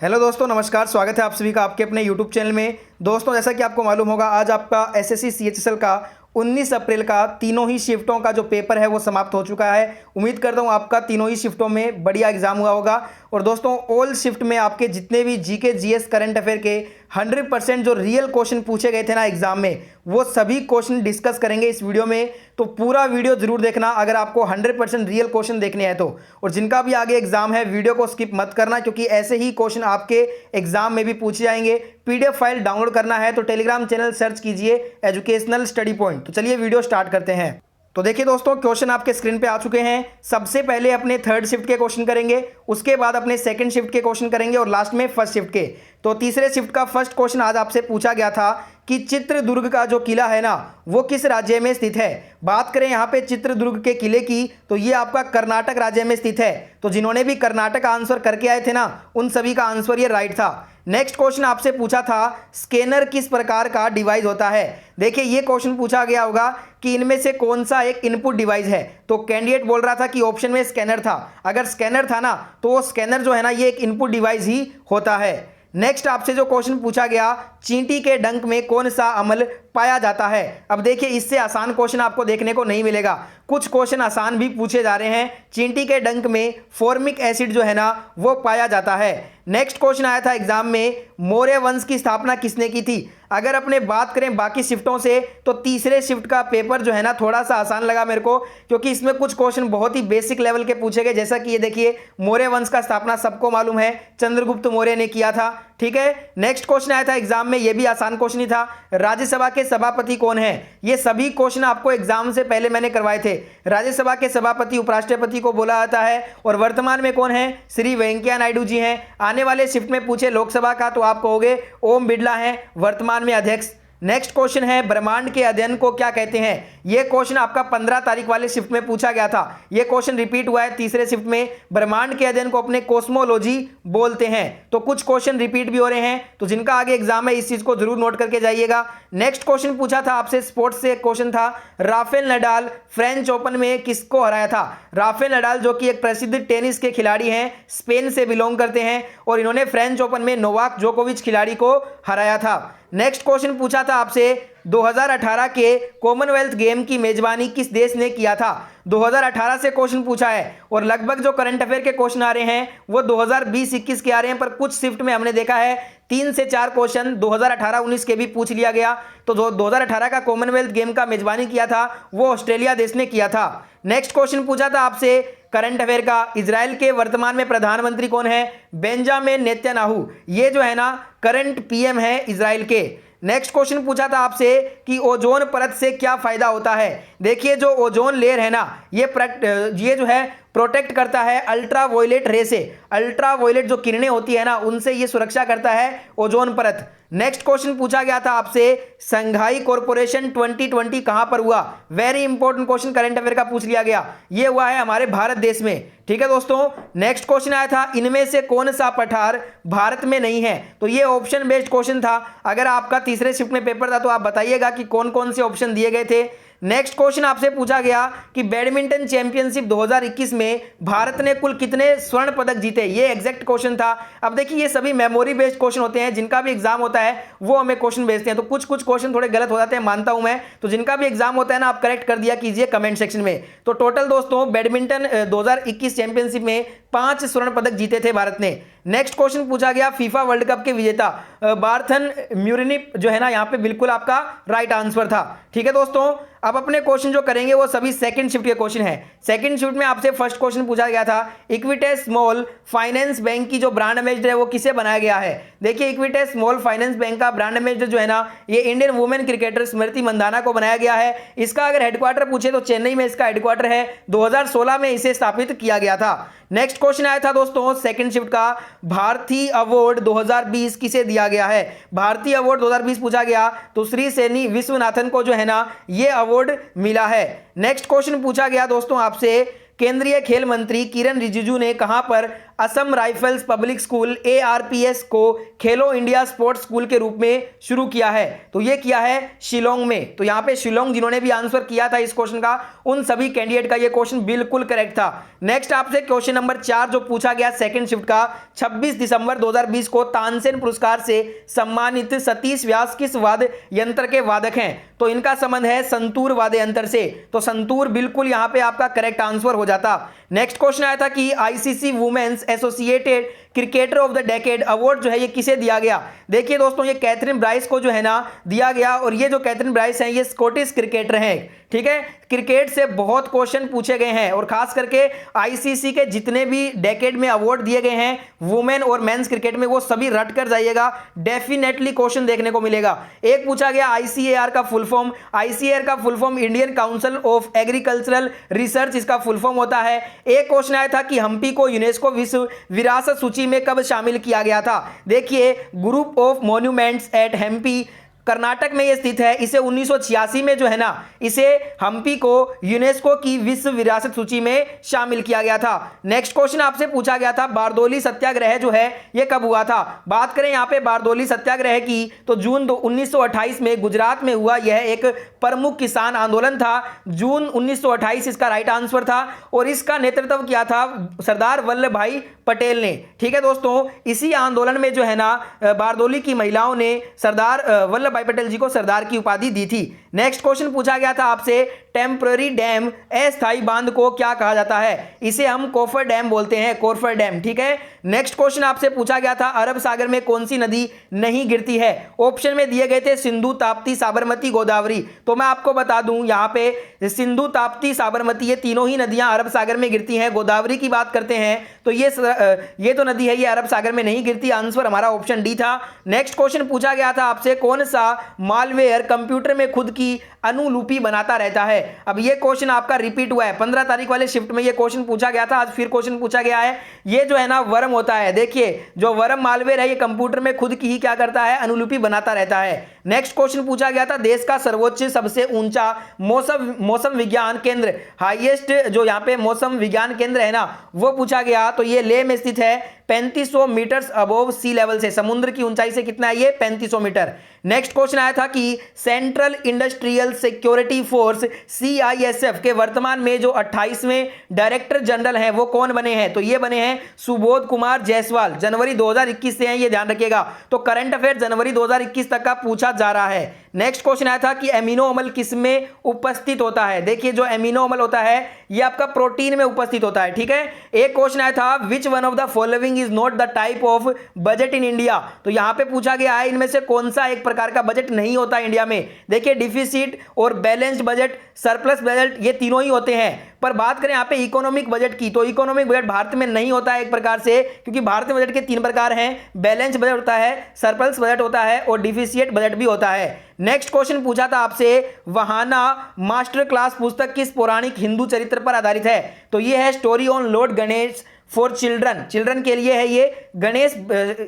Hello दोस्तों, नमस्कार। स्वागत है आप सभी का आपके अपने यूट्यूब चैनल में। दोस्तों, जैसा कि आपको मालूम होगा, आज आपका एसएससी सीएचएसएल का 19 अप्रैल का तीनों ही शिफ्टों का जो पेपर है वो समाप्त हो चुका है। उम्मीद करता हूँ आपका तीनों ही शिफ्टों में बढ़िया एग्जाम हुआ होगा। और दोस्तों, ऑल शिफ्ट में आपके जितने भी जीके जीएस करंट अफेयर के 100% जो रियल क्वेश्चन पूछे गए थे ना एग्जाम में, वो सभी क्वेश्चन डिस्कस करेंगे इस वीडियो में। तो पूरा वीडियो जरूर देखना अगर आपको 100% रियल क्वेश्चन देखने हैं तो। और जिनका भी आगे एग्जाम है, वीडियो को स्किप मत करना, क्योंकि ऐसे ही क्वेश्चन आपके एग्जाम में भी पूछे जाएंगे। पीडीएफ फाइल डाउनलोड करना है तो टेलीग्राम चैनल सर्च कीजिए एजुकेशनल स्टडी पॉइंट। तो चलिए वीडियो स्टार्ट करते हैं। तो देखिए दोस्तों, क्वेश्चन आपके स्क्रीन पे आ चुके हैं। सबसे पहले अपने थर्ड शिफ्ट के क्वेश्चन करेंगे, उसके बाद अपने सेकंड शिफ्ट के क्वेश्चन करेंगे और लास्ट में फर्स्ट शिफ्ट के। तो तीसरे शिफ्ट का फर्स्ट क्वेश्चन आज आपसे पूछा गया था कि चित्रदुर्ग का जो किला है ना, वो किस राज्य में स्थित है। बात करें यहाँ पे चित्रदुर्ग के किले की, तो ये आपका कर्नाटक राज्य में स्थित है। तो जिन्होंने भी कर्नाटक आंसर करके आए थे ना, उन सभी का आंसर ये राइट था। नेक्स्ट क्वेश्चन आपसे पूछा था स्कैनर किस प्रकार का डिवाइस होता है। देखिए, ये क्वेश्चन पूछा गया होगा कि इनमें से कौन सा एक इनपुट डिवाइस है। तो कैंडिडेट बोल रहा था कि ऑप्शन में स्कैनर था। अगर स्कैनर था ना, तो वो स्कैनर जो है ना, ये एक इनपुट डिवाइस ही होता है। नेक्स्ट आपसे जो क्वेश्चन पूछा गया, चींटी के डंक में कौन सा अम्ल पाया जाता है। अब देखिए, इससे आसान क्वेश्चन आपको देखने को नहीं मिलेगा। कुछ क्वेश्चन आसान भी पूछे जा रहे हैं। चींटी के डंक में फॉर्मिक एसिड जो है ना, वो पाया जाता है। नेक्स्ट क्वेश्चन आया था एग्जाम में, मौर्य वंश की स्थापना किसने की थी। अगर अपने बात करें बाकी शिफ्टों से, तो तीसरे शिफ्ट का पेपर जो है ना, थोड़ा सा आसान लगा मेरे को, क्योंकि इसमें कुछ क्वेश्चन बहुत ही बेसिक लेवल के पूछे गए। जैसा कि ये देखिए, मौर्य वंश का स्थापना सबको मालूम है, चंद्रगुप्त मौर्य ने किया था। ठीक है। नेक्स्ट क्वेश्चन आया था एग्जाम में, ये भी आसान क्वेश्चन ही था, राज्यसभा के सभापति कौन है। ये सभी क्वेश्चन आपको एग्जाम से पहले मैंने करवाए थे। राज्यसभा के सभापति उपराष्ट्रपति को बोला जाता है, और वर्तमान में कौन है, श्री वेंकैया नायडू जी हैं। आने वाले शिफ्ट में पूछे लोकसभा का, तो आप कहोगे ओम बिरला हैं वर्तमान में अध्यक्ष। नेक्स्ट क्वेश्चन है, ब्रह्मांड के अध्ययन को क्या कहते हैं। यह क्वेश्चन आपका 15 तारीख वाले शिफ्ट में पूछा गया था। यह क्वेश्चन रिपीट हुआ है तीसरे शिफ्ट में। ब्रह्मांड के अध्ययन को अपने कॉस्मोलॉजी बोलते हैं। तो कुछ क्वेश्चन रिपीट भी हो रहे हैं, तो जिनका आगे एग्जाम है इस चीज को जरूर नोट करके जाइएगा। नेक्स्ट क्वेश्चन पूछा था आपसे स्पोर्ट्स से क्वेश्चन था, राफेल नडाल फ्रेंच ओपन में किसको हराया था। राफेल नडाल जो कि एक प्रसिद्ध टेनिस के खिलाड़ी हैं, स्पेन से बिलोंग करते हैं, और इन्होंने फ्रेंच ओपन में नोवाक जोकोविच खिलाड़ी को हराया था। नेक्स्ट क्वेश्चन पूछा था आपसे, 2018 के कॉमनवेल्थ गेम की मेजबानी किस देश ने किया था। 2018 से क्वेश्चन पूछा है, और लगभग जो करंट अफेयर के क्वेश्चन आ रहे हैं वो 2020-21 के आ रहे हैं। पर कुछ शिफ्ट में हमने देखा है 3 से 4 क्वेश्चन 2018-19 के भी पूछ लिया गया। तो जो 2018 का कॉमनवेल्थ गेम का मेजबानी किया था, वो ऑस्ट्रेलिया देश ने किया था। नेक्स्ट क्वेश्चन पूछा था आपसे करंट अफेयर का, इजराइल के वर्तमान में प्रधानमंत्री कौन है। बेंजामिन नेतन्याहू, ये जो है ना करंट पीएम है इजराइल के। नेक्स्ट क्वेश्चन पूछा था आपसे कि ओजोन परत से क्या फायदा होता है। देखिए, जो ओजोन लेयर है ना, ये जो है प्रोटेक्ट करता है अल्ट्रा वायलेट रे से। अल्ट्रा वायलेट जो किरणें होती है ना, उनसे ये सुरक्षा करता है ओजोन परत। नेक्स्ट क्वेश्चन पूछा गया था आपसे, संघाई कॉरपोरेशन 2020 कहां पर हुआ। Very important question current affair का पूछ लिया गया। ये हुआ है हमारे भारत देश में। ठीक है दोस्तों। नेक्स्ट क्वेश्चन आया था, इनमें से कौन सा पठार भारत में नहीं है। तो ये ऑप्शन बेस्ड क्वेश्चन था। अगर आपका तीसरे शिफ्ट में पेपर था तो आप बताइएगा कि कौन कौन से ऑप्शन दिए गए थे। नेक्स्ट क्वेश्चन आपसे पूछा गया कि बैडमिंटन चैंपियनशिप 2021 में भारत ने कुल कितने स्वर्ण पदक जीते। ये एग्जैक्ट क्वेश्चन था। अब देखिए, ये सभी मेमोरी बेस्ड क्वेश्चन होते हैं। जिनका भी एग्जाम होता है वो हमें क्वेश्चन भेजते हैं, तो कुछ क्वेश्चन थोड़े गलत हो जाते हैं, मानता हूं मैं। तो जिनका भी एग्जाम होता है ना, आप करेक्ट कर दिया कीजिए कमेंट सेक्शन में। तो टोटल दोस्तों, बैडमिंटन 2021 चैंपियनशिप में 5 स्वर्ण पदक जीते थे भारत ने। नेक्स्ट क्वेश्चन पूछा गया, फीफा वर्ल्ड कप के विजेता बार्थन म्यूरिनिप जो है ना, यहाँ पे बिल्कुल आपका राइट आंसर था। ठीक है दोस्तों। अब अपने क्वेश्चन जो करेंगे वो सभी सेकंड शिफ्ट के क्वेश्चन है। सेकंड शिफ्ट में आपसे फर्स्ट क्वेश्चन पूछा गया था, इक्विटेस स्मॉल फाइनेंस बैंक की जो ब्रांड एम्बेसडर है वो किसे बनाया गया है। देखिए, इक्विटेस स्मॉल फाइनेंस बैंक का ब्रांड एम्बेसडर जो है ना, ये इंडियन वुमेन क्रिकेटर स्मृति मंदाना को बनाया गया है। इसका अगर हेडक्वार्टर पूछे तो चेन्नई में इसका हेडक्वार्टर है। 2016 में इसे स्थापित किया गया था। नेक्स्ट क्वेश्चन आया था दोस्तों सेकंड शिफ्ट का, भारतीय अवार्ड 2020 किसे दिया गया है। भारतीय अवार्ड 2020 पूछा गया, तो श्री सैनी विश्वनाथन को जो है ना, ये अवार्ड मिला है। नेक्स्ट क्वेश्चन पूछा गया दोस्तों आपसे, केंद्रीय खेल मंत्री किरण रिजिजू ने कहां पर Assam rifles public school ARPS को खेलो इंडिया स्पोर्ट्स स्कूल के रूप में शुरू किया है? तो ये किया है शिलोंग में। तो यहां पे शिलोंग जिन्होंने भी आंसर किया था इस क्वेश्चन का, उन सभी कैंडिडेट का ये क्वेश्चन बिल्कुल करेक्ट था। नेक्स्ट आपसे क्वेश्चन नंबर 4 जो पूछा गया सेकंड शिफ्ट का, 26 दिसंबर 2020 को तानसेन पुरस्कार से सम्मानित सतीश व्यास किस वाद्य यंत्र के वादक हैं? तो इनका संबंध है संतूर वाद्य यंत्र से। तो संतूर बिल्कुल यहां पे आपका करेक्ट आंसर हो जाता। नेक्स्ट क्वेश्चन आया था कि ICC women's associated cricketer of the decade award जो है ये किसे दिया गया? देखिए दोस्तों, ये कैथरीन ब्राइस को जो है ना दिया गया, और ये जो कैथरीन ब्राइस हैं ये स्कॉटिश क्रिकेटर हैं। ठीक है, क्रिकेट से बहुत क्वेश्चन पूछे गए हैं, और खास करके ICC के जितने भी डेकेड में अवार्ड दिए गए हैं वुमेन और मेंस क्रिकेट में, वो सभी रट कर जाइएगा, डेफिनेटली क्वेश्चन देखने को मिलेगा। एक पूछा गया ICAR का फुल फॉर्म। ICAR का full form Indian council of agricultural research इसका फुल फॉर्म होता है। एक क्वेश्चन आया था कि हम्पी को यूनेस्को विश्व विरासत सूची में कब शामिल किया गया था? देखिए, group of monuments at Hampi Karnataka में ये स्थित है। इसे 1986 में जो है ना, इसे हम्पी को यूनेस्को की विश्व विरासत सूची में शामिल किया गया था। नेक्स्ट क्वेश्चन आपसे पूछा गया था बारदोली सत्याग्रह जो है ये कब हुआ था? बात करें यहाँ पे बारदोली सत्याग्रह की, तो जून 1928 में गुजरात में हुआ। यह एक प्रमुख किसान आंदोलन था। जून 1928 इसका राइट आंसर था, और इसका नेतृत्व किया था सरदार वल्लभ भाई पटेल ने। ठीक है दोस्तों, इसी आंदोलन में जो है ना बारदोली की महिलाओं ने सरदार वल्लभ भाई पटेल जी को सरदार की उपाधि दी थी। नेक्स्ट क्वेश्चन पूछा गया था आपसे टेम्पररी डैम अस्थायी बांध को क्या कहा जाता है? इसे हम कोफर डैम बोलते हैं, कोफर डैम। ठीक है, नेक्स्ट क्वेश्चन आपसे पूछा गया था अरब सागर में कौन सी नदी नहीं गिरती है? ऑप्शन में दिए गए थे सिंधु, ताप्ती, साबरमती, गोदावरी। तो मैं आपको बता दूं यहाँ पे सिंधु, ताप्ती, साबरमती ये तीनों ही नदियां अरब सागर में गिरती हैं। गोदावरी की बात करते हैं तो ये तो नदी है, ये अरब सागर में नहीं गिरती। आंसर हमारा ऑप्शन डी था। नेक्स्ट क्वेश्चन पूछा गया था आपसे कौन सा मालवेयर कंप्यूटर में खुद की अनुलिपि बनाता रहता है? अब ये क्वेश्चन आपका रिपीट हुआ है, 15 तारीख वाले शिफ्ट में ये क्वेश्चन पूछा गया था, आज फिर क्वेश्चन पूछा गया है। ये जो है ना वर्म होता है। देखिए, जो वर्म मालवेयर है ये कंप्यूटर में खुद की ही क्या करता है, अनुलिपि बनाता रहता है। नेक्स्ट क्वेश्चन पूछा गया था देश का सर्वोच्च सबसे ऊंचा मौसम विज्ञान केंद्र, हाईएस्ट जो यहाँ पे मौसम विज्ञान केंद्र है ना, वो पूछा गया। तो ये लेह में स्थित है, 3500 मीटर्स अबोव सी लेवल से, समुद्र की ऊंचाई से कितना है ये, 3500 मीटर। नेक्स्ट क्वेश्चन आया था कि central industrial security force CISF के वर्तमान में जो 28वें डायरेक्टर जनरल हैं वो कौन बने हैं? तो ये बने हैं सुबोध कुमार जायसवाल। जनवरी 2021 से हैं, ये ध्यान रखिएगा। तो करंट अफेयर जनवरी 2021 तक का पूछा जा रहा है। नेक्स्ट क्वेश्चन आया था कि एमिनो अम्ल किसमें उपस्थित होता है? देखिए, जो एमिनो अम्ल होता है ये आपका प्रोटीन में उपस्थित होता है। ठीक है, एक क्वेश्चन आया था which one of the following is not the type of budget in India? तो यहां पे पूछा गया है इनमें से कौन सा एक प्रकार का बजट नहीं होता इंडिया में? देखिए, डिफिसिट और बैलेंस्ड बजट, सरप्लस बजट, ये तीनों ही होते हैं। पर बात करें यहाँ पे इकोनॉमिक बजट की, तो इकोनॉमिक बजट भारत में नहीं होता है एक प्रकार से, क्योंकि भारतीय बजट के 3 प्रकार हैं, बैलेंस बजट होता है, सरप्लस बजट होता है, और डिफिसिट बजट भी होता है। नेक्स्ट क्वेश्चन पूछा था आपसे वहाना मास्टर क्लास पुस्तक किस पौराणिक हिंदू चरित्र पर आधारित है? तो ये है story on Lord Ganesh for children के लिए है ये गणेश,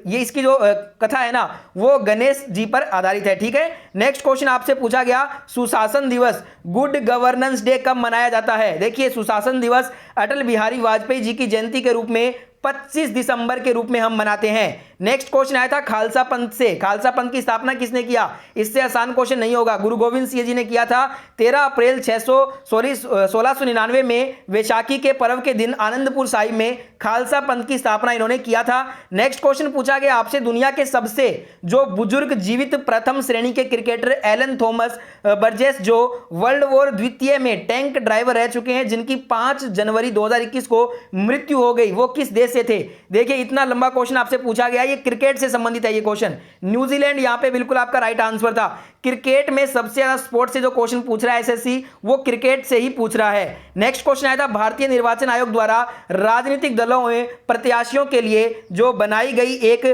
ये इसकी जो कथा है ना वो गणेश जी पर आधारित है। ठीक है, नेक्स्ट क्वेश्चन आपसे पूछा गया सुशासन दिवस, गुड गवर्नेंस डे कब मनाया जाता है? देखिए, सुशासन दिवस अटल बिहारी वाजपेयी जी की जयंती के रूप में 25 दिसंबर के रूप में हम मनाते हैं। नेक्स्ट क्वेश्चन आया था खालसा पंथ से, खालसा पंथ की स्थापना किसने किया? इससे आसान क्वेश्चन नहीं होगा, गुरु गोविंद सिंह जी ने किया था। 13 अप्रैल 1699 में वैशाखी के पर्व के दिन आनंदपुर साहिब में खालसा पंथ की स्थापना इन्होंने किया था। नेक्स्ट क्वेश्चन पूछा गया आपसे दुनिया के सबसे जो बुजुर्ग जीवित प्रथम श्रेणी के क्रिकेटर एलन थॉमस बर्जेस जो वर्ल्ड वॉर द्वितीय में टैंक ड्राइवर रह चुके हैं, जिनकी 5 जनवरी 2021 को मृत्यु हो गई, वो किस देश से थे? देखिए, इतना लंबा क्वेश्चन आपसे पूछा गया, ये क्रिकेट से संबंधित है ये क्वेश्चन। न्यूजीलैंड यहाँ पे बिल्कुल आपका राइट आंसर था। क्रिकेट में सबसे ज्यादा स्पोर्ट्स से जो क्वेश्चन पूछ रहा है एसएससी, वो क्रिकेट से ही पूछ रहा है। नेक्स्ट क्वेश्चन आया था भारतीय निर्वाचन आयोग द्वारा राजनीतिक दलों में प्रत्याशियों के लिए जो बनाई गई एक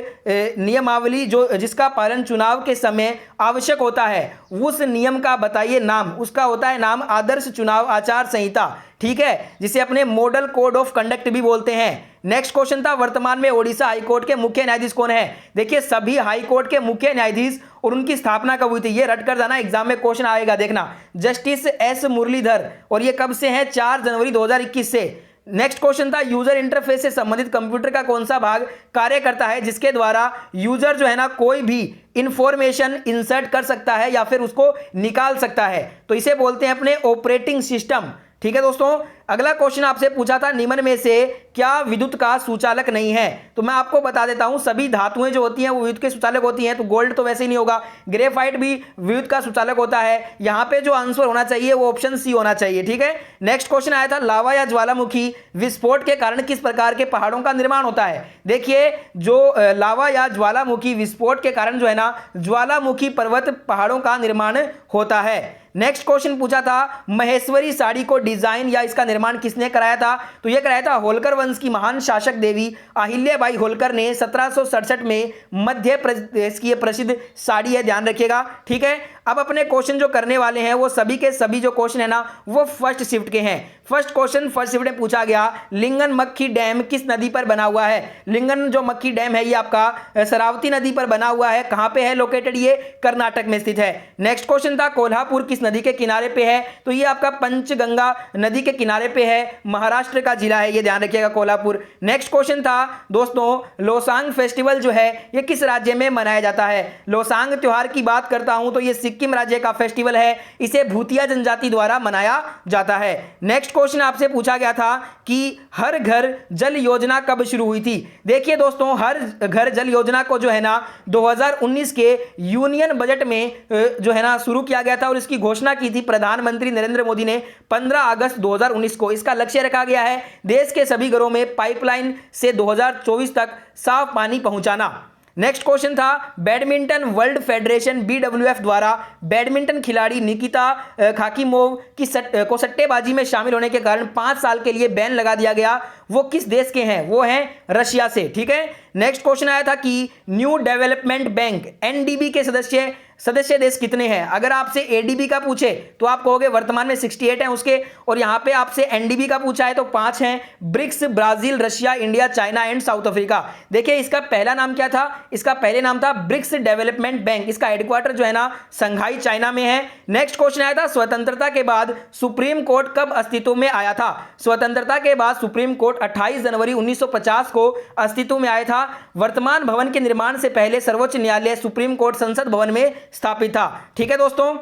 नियमावली जो जिसका पालन चुनाव के समय आवश्यक होता है, उस नियम का बताइए नाम। उसका होता है नाम आदर्श चुनाव आचार संहिता। ठीक है, जिसे अपने मॉडल कोड ऑफ कंडक्ट भी बोलते हैं। नेक्स्ट क्वेश्चन था वर्तमान में ओडिशा हाईकोर्ट के मुख्य न्यायाधीश कौन है? देखिए, सभी हाईकोर्ट के मुख्य न्यायाधीश और उनकी स्थापना कब हुई थी, ये रट कर जाना, एग्जाम में क्वेश्चन आएगा, देखना। जस्टिस एस मुरलीधर, और ये कब से है? 4 जनवरी 2021 से। नेक्स्ट क्वेश्चन था यूजर इंटरफेस से संबंधित कंप्यूटर का कौन सा भाग कार्य करता है जिसके द्वारा यूजर जो है ना कोई भी इंफॉर्मेशन इंसर्ट कर सकता है या फिर उसको निकाल सकता है, तो इसे बोलते हैं अपने ऑपरेटिंग सिस्टम। ठीक है दोस्तों, अगला क्वेश्चन आपसे पूछा था निम्न में से क्या विद्युत का सुचालक नहीं है, तो मैं आपको बता देता हूं सभी धातुएं जो होती हैं वो विद्युत के सुचालक होती हैं। तो गोल्ड तो वैसे ही नहीं होगा, ग्रेफाइट भी विद्युत का सुचालक होता है। यहां पे जो आंसर होना चाहिए वो ऑप्शन सी होना चाहिए। ठीक है, नेक्स्ट क्वेश्चन आया था लावा या ज्वालामुखी विस्फोट के कारण किस प्रकार के पहाड़ों का निर्माण होता है। देखिए जो लावा या ज्वालामुखी विस्फोट के कारण जो है ना ज्वालामुखी पर्वत पहाड़ों का निर्माण होता है। नेक्स्ट क्वेश्चन पूछा था महेश्वरी साड़ी को डिजाइन या इसका निर्माण किसने कराया था, तो यह कराया था होलकर वंश की महान शासक देवी अहिल्याबाई होलकर ने 1767 में मध्य प्रदेश की प्रसिद्ध साड़ी है, ध्यान रखिएगा। ठीक है, अब अपने क्वेश्चन जो करने वाले हैं वो सभी के सभी जो क्वेश्चन है ना वो फर्स्ट शिफ्ट के हैं। फर्स्ट क्वेश्चन फर्स्ट शिफ्ट में पूछा गया लिंगन मक्खी डैम किस नदी पर बना हुआ है। लिंगन जो मक्खी डैम है ये आपका शरावती नदी पर बना हुआ है। कहां पे है लोकेटेड, ये कर्नाटक में स्थित है। नेक्स्ट क्वेश्चन था कोल्हापुर किस नदी के किनारे पे है, तो ये आपका पंचगंगा नदी के किनारे पे है, महाराष्ट्र का जिला है, ये ध्यान रखिएगा कोल्हापुर। नेक्स्ट क्वेश्चन था दोस्तों लोसांग फेस्टिवल जो है ये किस राज्य में मनाया जाता है। लोसांग त्योहार की बात करता हूं तो ये सिक्किम राज्य का फेस्टिवल है, इसे भूतिया जनजाति द्वारा मनाया जाता है। नेक्स्ट क्वेश्चन आपसे पूछा गया था कि हर घर जल योजना कब शुरू हुई थी। देखिए दोस्तों हर घर जल योजना को जो है ना 2019 के यूनियन बजट में जो है ना शुरू किया गया था और इसकी घोषणा की थी प्रधानमंत्री नरेंद्र मोदी ने 15 अगस्त 2019 को। इसका लक्ष्य रखा गया है देश के सभी घरों में पाइपलाइन से 2024 तक साफ पानी पहुंचाना। नेक्स्ट क्वेश्चन था बैडमिंटन वर्ल्ड फेडरेशन BWF द्वारा बैडमिंटन खिलाड़ी निकिता खाकीमोव की को सट्टेबाजी में शामिल होने के कारण 5 साल के लिए बैन लगा दिया गया। वो किस देश के हैं, वो हैं रशिया से। ठीक है, नेक्स्ट क्वेश्चन आया था कि न्यू डेवलपमेंट बैंक NDB के सदस्य देश कितने हैं। अगर आपसे ADB का पूछे तो आप कहोगे वर्तमान में 68 हैं उसके, और यहां पे आपसे NDB का पूछा है तो 5 हैं, BRICS, Brazil, Russia, India, China and South Africa. देखिए इसका पहला नाम क्या था, इसका पहले नाम था ब्रिक्स डेवलपमेंट बैंक, इसका हेडक्वार्टर जो है ना संघाई चाइना में है। नेक्स्ट क्वेश्चन आया था स्वतंत्रता के बाद सुप्रीम कोर्ट कब अस्तित्व में आया था। स्वतंत्रता के बाद सुप्रीम कोर्ट 28 जनवरी 1950 को अस्तित्व में आया था। वर्तमान भवन के निर्माण से पहले सर्वोच्च न्यायालय सुप्रीम कोर्ट संसद भवन में स्थापित था। ठीक है दोस्तों,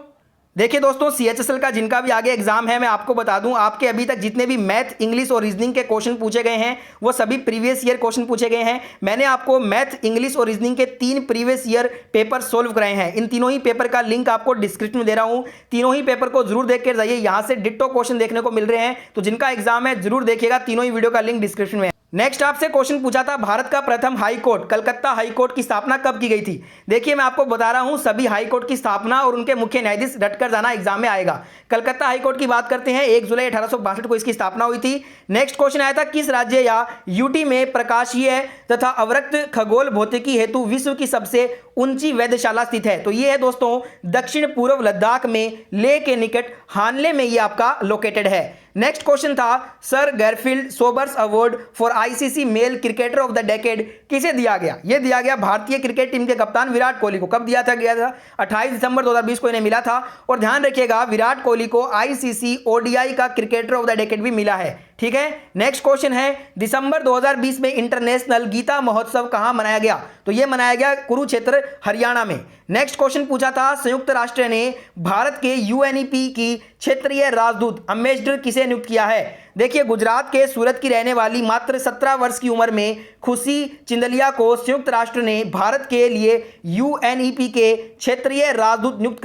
देखिए दोस्तों CHSL का जिनका भी आगे एग्जाम है मैं आपको बता दूं आपके अभी तक जितने भी मैथ, इंग्लिश और रीजनिंग के क्वेश्चन पूछे गए हैं वो सभी प्रीवियस ईयर क्वेश्चन पूछे गए हैं। मैंने आपको मैथ, इंग्लिश और रीजनिंग के 3 प्रीवियस ईयर पेपर सोल्व कराए हैं। इन तीनों ही पेपर का लिंक आपको डिस्क्रिप्शन में दे रहा हूं, तीनों ही पेपर को जरूर देख कर जाइए, यहां से डिट्टो क्वेश्चन देखने को मिल रहे हैं। तो जिनका एग्जाम है जरूर देखिएगा, तीनों ही वीडियो का लिंक डिस्क्रिप्शन में है। नेक्स्ट आपसे क्वेश्चन पूछा था भारत का प्रथम high court Calcutta high court की स्थापना कब की गई थी। देखिए मैं आपको बता रहा हूं सभी हाई कोर्ट की स्थापना और उनके मुख्य न्यायाधीश रटकर जाना एग्जाम में आएगा। कलकत्ता हाई कोर्ट की बात करते हैं 1 जुलाई 1862 को इसकी स्थापना हुई थी। नेक्स्ट क्वेश्चन आया था किस राज्य या यूटी में प्रकाशीय तथा अवरक्त खगोल भौतिकी हेतु विश्व की सबसे ऊंची वेधशाला स्थित है, तो ये है दोस्तों दक्षिण पूर्व लद्दाख में लेह के निकट हानले में ये आपका लोकेटेड है। नेक्स्ट क्वेश्चन था sir Garfield Sobers award for ICC male cricketer of the decade किसे दिया गया। यह दिया गया भारतीय क्रिकेट टीम के कप्तान विराट कोहली को। कब दिया था, 28 दिसंबर 2020 को इन्हें मिला था। और ध्यान रखिएगा विराट कोहली को ICC ODI का क्रिकेटर ऑफ द डेकेड भी मिला है। ठीक है, नेक्स्ट क्वेश्चन है दिसंबर 2020 में इंटरनेशनल गीता महोत्सव कहां मनाया गया, तो यह मनाया गया कुरुक्षेत्र हरियाणा में। नेक्स्ट क्वेश्चन पूछा था संयुक्त राष्ट्र ने भारत के UNEP की क्षेत्रीय राजदूत अम्बेसडर किसे नियुक्त किया है। देखिए गुजरात के सूरत की रहने वाली मात्र 17 वर्ष की उम्र में खुशी चिंदलिया को संयुक्त राष्ट्र ने भारत के लिए UNEP के क्षेत्रीय राजदूत नियुक्त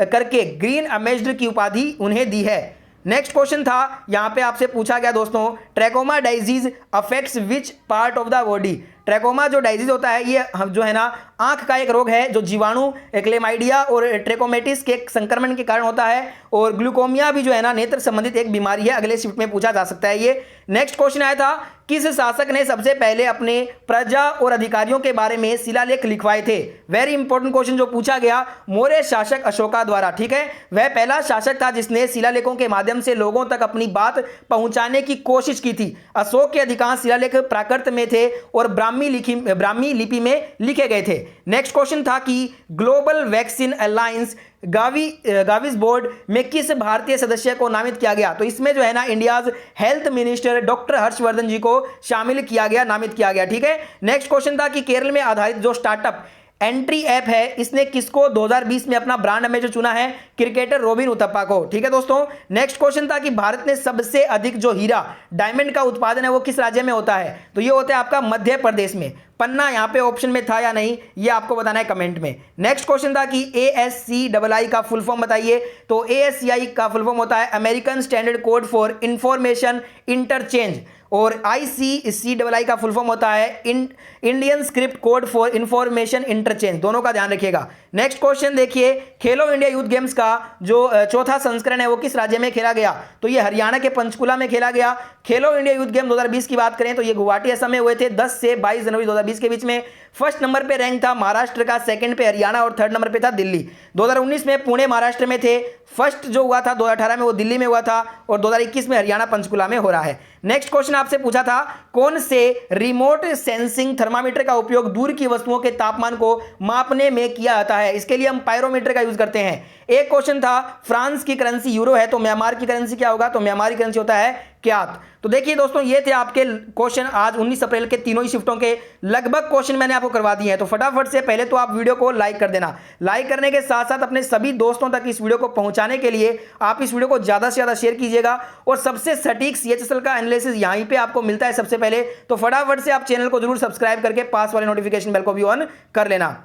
करके ग्रीन अम्बेसडर की उपाधि उन्हें दी है। नेक्स्ट क्वेश्चन था यहां पे आपसे पूछा गया दोस्तों trachoma disease affects which part of the body. Trachoma जो डाइजीज होता है ये जो है ना आंख का एक रोग है जो जीवाणु क्लेमाइडिया और ट्रैकोमेटिस के संक्रमण के कारण होता है, और ग्लूकोमिया भी जो है ना नेत्र संबंधित एक बीमारी है। अगले शिफ्ट में पूछा जा सकता है ये। नेक्स्ट क्वेश्चन आया था किस शासक ने सबसे पहले अपने प्रजा और अधिकारियों के बारे में शिलालेख लिखवाए थे। वेरी इंपॉर्टेंट क्वेश्चन जो पूछा गया मौर्य शासक अशोका द्वारा। ठीक है, वह पहला शासक था जिसने शिलालेखों के माध्यम से लोगों तक अपनी बात पहुंचाने की कोशिश की थी। अशोक के अधिकांश शिलालेख प्राकृत में थे और ब्राह्मी लिपि में लिखे गए थे। नेक्स्ट क्वेश्चन था कि ग्लोबल वैक्सीन अलायंस गाविस बोर्ड में किस भारतीय सदस्य को नामित किया गया? तो इसमें जो है ना India's health minister doctor Harshvardhan ji को शामिल किया गया, नामित किया गया। ठीक है। नेक्स्ट क्वेश्चन था कि केरल में आधारित जो स्टार्टअप एंट्री ऐप है, इसने किसको 2020 में अपना ब्रांड एम्बेसडर चुना है? क्रिकेटर रोबिन उथप्पा को। ठीक है दोस्तों। नेक्स्ट क्वेश्चन था कि भारत में सबसे अधिक जो हीरा डायमंड का उत्पादन है वो किस राज्य में होता है? तो ये होता है आपका मध्य प्रदेश में। पन्ना यहां पे ऑप्शन में था या नहीं, ये आपको बताना है कमेंट में। नेक्स्ट क्वेश्चन था कि ASCII का फुल फॉर्म बताइए। तो ASCII का फुल फॉर्म होता है American standard code for information interchange, और ICCII का फुल फॉर्म होता है Indian script code for information interchange. दोनों का ध्यान रखिएगा। नेक्स्ट क्वेश्चन देखिए, खेलो इंडिया यूथ गेम्स का जो चौथा संस्करण है वो किस राज्य में खेला गया? तो ये हरियाणा के पंचकुला में खेला गया। खेलो इंडिया यूथ गेम 2020 की बात करें तो ये गुवाहाटी असम में हुए थे 10 से 22 जनवरी 2020 के बीच में। फर्स्ट नंबर पे रैंक था महाराष्ट्र का, सेकंड पे हरियाणा और थर्ड नंबर पे था दिल्ली। 2019 में पुणे महाराष्ट्र में थे, फर्स्ट जो हुआ था 2018 में वो दिल्ली में हुआ था, और 2021 में हरियाणा पंचकुला में हो रहा है। नेक्स्ट क्वेश्चन आपसे पूछा था कौन से रिमोट सेंसिंग थर्मामीटर का उपयोग दूर की वस्तुओं के तापमान को मापने में किया जाता है? इसके लिए हम पायरोमीटर का यूज करते हैं। एक क्वेश्चन था फ्रांस की करेंसी यूरो है, तो म्यांमार की करेंसी क्या होगा? तो म्यांमारी करेंसी होता है क्यात। तो देखिए दोस्तों, ये थे आपके क्वेश्चन आज 19 अप्रैल के तीनों ही शिफ्टों के लगभग क्वेश्चन मैंने आपको करवा दिए हैं। तो फटाफट से पहले तो आप वीडियो को लाइक कर देना। लाइक करने के साथ साथ अपने सभी दोस्तों तक इस वीडियो को पहुंचाने के लिए आप इस वीडियो को ज्यादा से ज्यादा शेयर कीजिएगा, और सबसे सटीक CHSL का एनालिसिस यहीं पे आपको मिलता है सबसे पहले। तो फटाफट से आप चैनल को जरूर सब्सक्राइब करके पास वाले नोटिफिकेशन बेल को भी ऑन कर लेना।